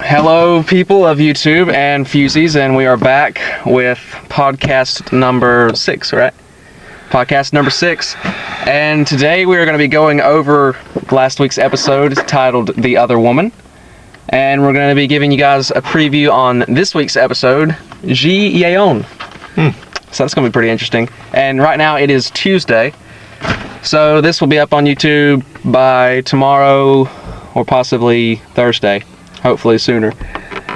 Hello, people of YouTube and Fusies, and we are back with podcast number 6, right? Podcast number 6, and today we are going to be going over last week's episode titled The Other Woman, and we're going to be giving you guys a preview on this week's episode, Ji Yeon. So that's going to be pretty interesting, and right now it is Tuesday, so this will be up on YouTube by tomorrow or possibly Thursday. Hopefully sooner.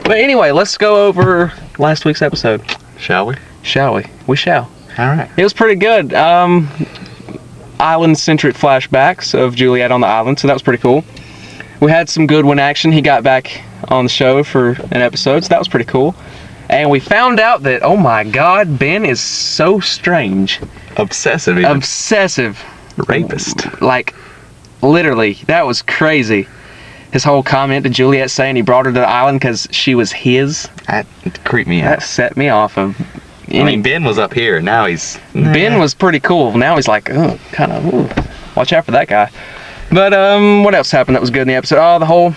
But anyway, let's go over last week's episode. Shall we? Shall we? We shall. Alright. It was pretty good. Island-centric flashbacks of Juliet on the island, so that was pretty cool. We had some good one action. He got back on the show for an episode, so that was pretty cool. And we found out that, oh my god, Ben is so strange. Obsessive even. Obsessive. Rapist. Like, literally, that was crazy. His whole comment to Juliet saying he brought her to the island because she was his. That creeped me out. That set me off. I mean, Ben was up here. Now he's... Ben was pretty cool. Now he's like, oh, kind of, watch out for that guy. But, what else happened that was good in the episode? Oh, the whole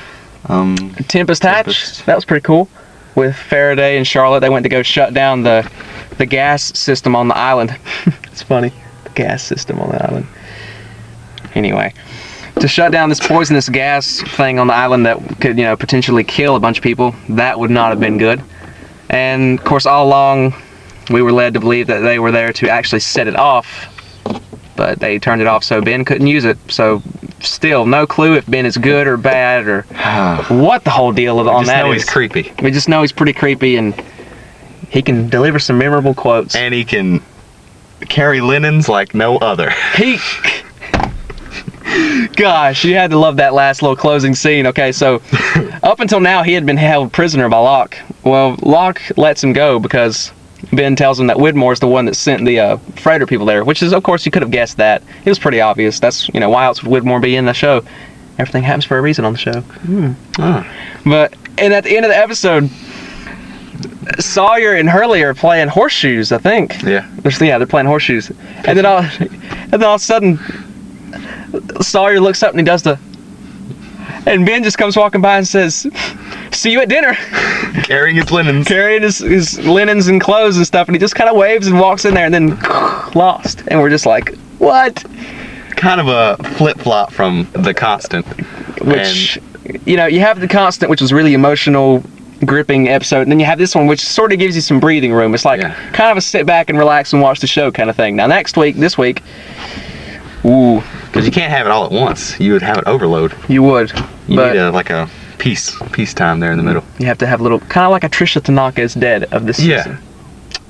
Tempest Hatch. That was pretty cool. With Faraday and Charlotte, they went to go shut down the gas system on the island. It's funny. The gas system on the island. Anyway. To shut down this poisonous gas thing on the island that could, potentially kill a bunch of people, that would not have been good. And, of course, all along, we were led to believe that they were there to actually set it off, but they turned it off so Ben couldn't use it. So, still, no clue if Ben is good or bad or what the whole deal on that is. We just know he's creepy. We just know he's pretty creepy, and he can deliver some memorable quotes. And he can carry linens like no other. Gosh, you had to love that last little closing scene. Okay, so up until now, he had been held prisoner by Locke. Well, Locke lets him go because Ben tells him that Widmore is the one that sent the freighter people there, which is, of course, you could have guessed that. It was pretty obvious. That's, why else would Widmore be in the show? Everything happens for a reason on the show. But, and at the end of the episode, Sawyer and Hurley are playing horseshoes, I think. Yeah. They're playing horseshoes. And then all of a sudden... Sawyer looks up and he does and Ben just comes walking by and says, "See you at dinner." Carrying his linens. Carrying his linens and clothes and stuff, and he just kind of waves and walks in there and then lost. And we're just like, what? Kind of a flip-flop from The Constant. Which, you have The Constant, which was really emotional, gripping episode, and then you have this one, which sort of gives you some breathing room. It's like kind of a sit back and relax and watch the show kind of thing. Now, this week, ooh. Because you can't have it all at once. You would have it overload. You would. You need a peace time there in the middle. You have to have a little, kind of like a Trisha Tanaka is dead of this season.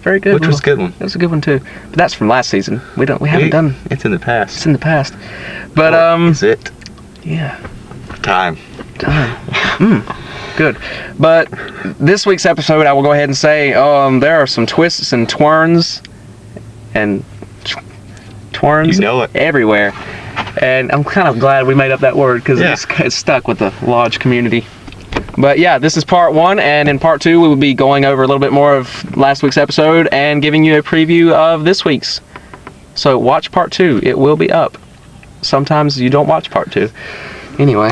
Very good. Which was a good one. That was a good one too. But that's from last season. We haven't done. It's in the past. It's in the past. But Is it? Yeah. Time. Good. But this week's episode, I will go ahead and say, there are some twists and twirls and everywhere. And I'm kind of glad we made up that word because it's stuck with the Lodge community. But yeah, this is part 1, and in part 2 we will be going over a little bit more of last week's episode and giving you a preview of this week's. So watch part 2. It will be up. Sometimes you don't watch part 2. Anyway.